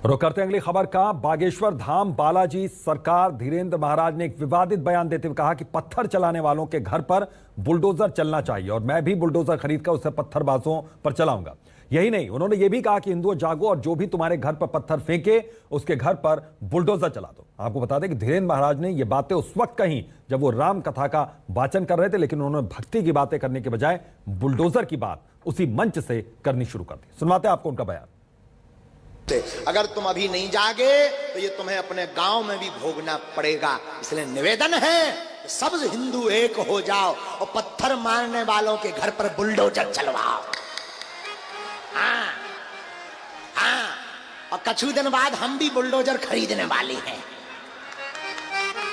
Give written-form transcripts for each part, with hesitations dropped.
रुक करते हैं अगली खबर का। बागेश्वर धाम बालाजी सरकार धीरेन्द्र महाराज ने एक विवादित बयान देते हुए कहा कि पत्थर चलाने वालों के घर पर बुलडोजर चलना चाहिए और मैं भी बुलडोजर खरीदकर उसे पत्थरबाजों पर चलाऊंगा। यही नहीं, उन्होंने ये भी कहा कि हिंदुओं जागो और जो भी तुम्हारे घर पर पत्थर फेंके उसके घर पर बुलडोजर चला दो। आपको बता दें कि धीरेन्द्र महाराज ने ये बातें उस वक्त कही जब वो राम कथा का वाचन कर रहे थे, लेकिन उन्होंने भक्ति की बातें करने के बजाय बुलडोजर की बात उसी मंच से करनी शुरू कर दी। सुनवाते हैं आपको उनका बयान। अगर तुम अभी नहीं जागे तो ये तुम्हें अपने गांव में भी भोगना पड़ेगा। इसलिए निवेदन है सब हिंदू एक हो जाओ और पत्थर मारने वालों के घर पर बुलडोजर चलवाओ। हाँ, हाँ, और कुछ दिन बाद हम भी बुलडोजर खरीदने वाले हैं।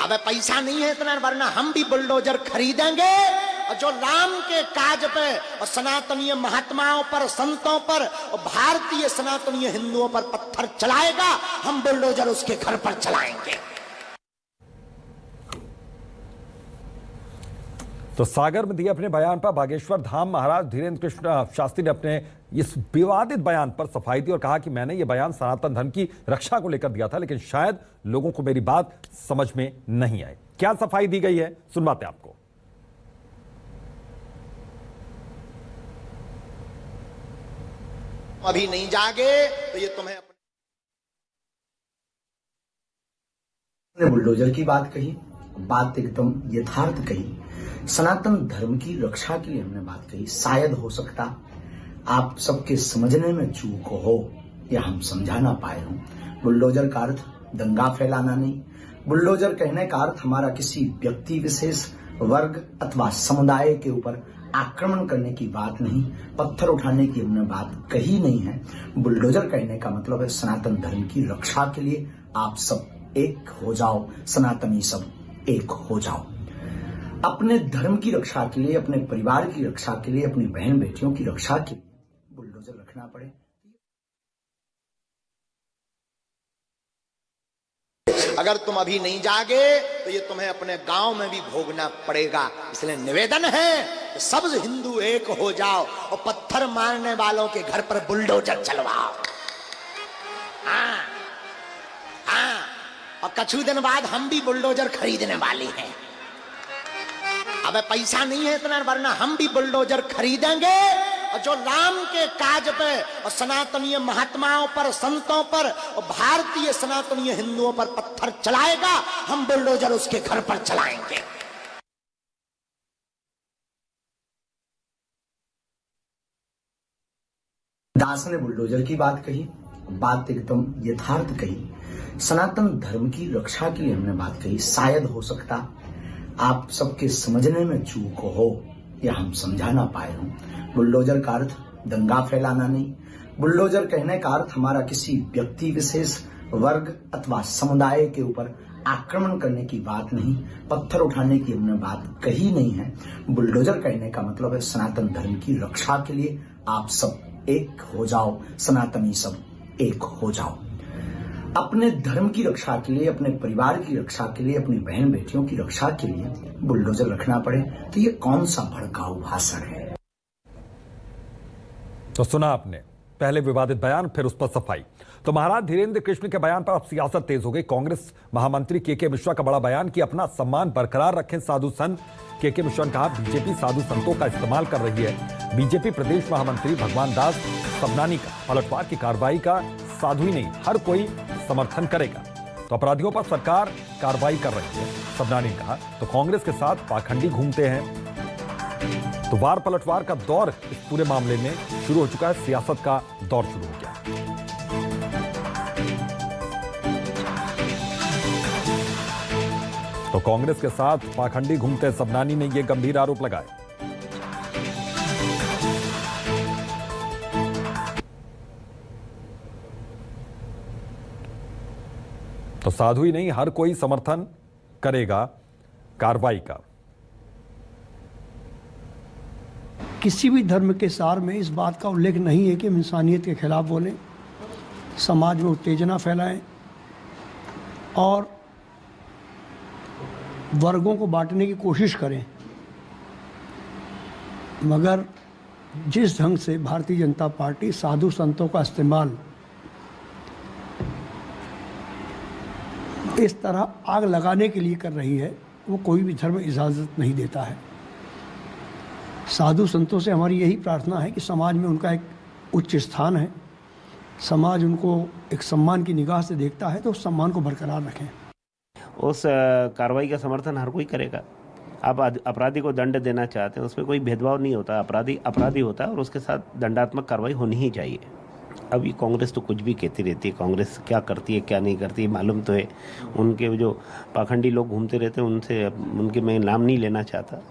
अब पैसा नहीं है इतना, वरना हम भी बुलडोजर खरीदेंगे और जो राम के काज पे और सनातनीय महात्माओं पर, संतों पर और भारतीय सनातनीय हिंदुओं पर पत्थर चलाएगा, हम बुलडोजर उसके घर पर चलाएंगे। तो सागर में दिए अपने बयान पर बागेश्वर धाम महाराज धीरेन्द्र कृष्ण शास्त्री ने अपने इस विवादित बयान पर सफाई दी और कहा कि मैंने ये बयान सनातन धर्म की रक्षा को लेकर दिया था, लेकिन शायद लोगों को मेरी बात समझ में नहीं आई। क्या सफाई दी गई है, सुनवाते आपको। अभी नहीं जागे तो ये तुम्हें अपने बुलडोजर की बात कही, बात एकदम यथार्थ कही। सनातन धर्म की रक्षा के लिए हमने बात कही। शायद हो सकता आप सबके समझने में चूक हो या हम समझा ना पाए हों। बुलडोजर का अर्थ दंगा फैलाना नहीं। बुलडोजर कहने का अर्थ हमारा किसी व्यक्ति विशेष, वर्ग अथवा समुदाय के ऊपर आक्रमण करने की बात नहीं, पत्थर उठाने की हमने बात कही नहीं है। बुलडोजर कहने का मतलब है सनातन धर्म की रक्षा के लिए आप सब एक हो जाओ, सनातनी सब एक हो जाओ। अपने धर्म की रक्षा के लिए, अपने परिवार की रक्षा के लिए, अपनी बहन बेटियों की रक्षा के लिए बुलडोजर रखना पड़े। अगर तुम अभी नहीं जागे तो ये तुम्हें अपने गांव में भी भोगना पड़ेगा। इसलिए निवेदन है सब हिंदू एक हो जाओ और पत्थर मारने वालों के घर पर बुलडोजर चलवाओ। हाँ, हाँ, और कुछ दिन बाद हम भी बुलडोजर खरीदने वाले हैं। अब पैसा नहीं है इतना, वरना हम भी बुलडोजर खरीदेंगे और जो राम के काज पे और सनातनीय महात्माओं पर, संतों पर और भारतीय सनातनीय हिंदुओं पर पत्थर चलाएगा, हम बुलडोजर उसके घर पर चलाएंगे। दास ने बुलडोजर की बात कही, बात एकदम यथार्थ कही। सनातन धर्म की रक्षा के लिए हमने बात कही। शायद हो सकता आप सबके समझने में चूक हो या हम समझा ना पाए हों। बुलडोजर का अर्थ दंगा फैलाना नहीं। बुलडोजर कहने का अर्थ हमारा किसी व्यक्ति विशेष, वर्ग अथवा समुदाय के ऊपर आक्रमण करने की बात नहीं, पत्थर उठाने की हमने बात कही नहीं है। बुलडोजर कहने का मतलब है सनातन धर्म की रक्षा के लिए आप सब एक हो जाओ, सनातनी सब एक हो जाओ। अपने धर्म की रक्षा के लिए, अपने परिवार की रक्षा के लिए, अपनी बहन बेटियों की रक्षा के लिए बुलडोजर रखना पड़े, तो ये कौन सा भड़काऊ भाषण है। तो सुना आपने पहले विवादित बयान, फिर उस पर सफाई। तो महाराज धीरेन्द्र कृष्ण के बयान पर अब सियासत तेज हो गई। कांग्रेस महामंत्री के मिश्रा का बड़ा बयान कि अपना सम्मान बरकरार रखें साधु संत। के मिश्रा ने कहा बीजेपी साधु संतों का इस्तेमाल कर रही है। बीजेपी प्रदेश महामंत्री भगवान दास सबनानी का पलटवार की कार्रवाई का साधु ही नहीं हर कोई समर्थन करेगा, तो अपराधियों पर सरकार कार्रवाई कर रही है, सबनानी ने कहा। तो कांग्रेस के साथ पाखंडी घूमते हैं। तो वार पलटवार का दौर इस पूरे मामले में शुरू हो चुका है। सियासत का दौर शुरू हो गया। तो कांग्रेस के साथ पाखंडी घूमते सबनानी ने यह गंभीर आरोप लगाए। तो साधु ही नहीं हर कोई समर्थन करेगा कार्रवाई का। किसी भी धर्म के सार में इस बात का उल्लेख नहीं है कि हम इंसानियत के खिलाफ बोलें, समाज में उत्तेजना फैलाएं और वर्गों को बांटने की कोशिश करें। मगर जिस ढंग से भारतीय जनता पार्टी साधु संतों का इस्तेमाल इस तरह आग लगाने के लिए कर रही है, वो कोई भी धर्म इजाज़त नहीं देता है। साधु संतों से हमारी यही प्रार्थना है कि समाज में उनका एक उच्च स्थान है, समाज उनको एक सम्मान की निगाह से देखता है, तो उस सम्मान को बरकरार रखें। उस कार्रवाई का समर्थन हर कोई करेगा। आप अपराधी को दंड देना चाहते हैं, उसमें कोई भेदभाव नहीं होता, अपराधी होता है और उसके साथ दंडात्मक कार्रवाई होनी ही चाहिए। अभी कांग्रेस तो कुछ भी कहती रहती है, कांग्रेस क्या करती है क्या नहीं करती मालूम तो है। उनके जो पाखंडी लोग घूमते रहते हैं उनसे उनके मैं नाम नहीं लेना चाहता।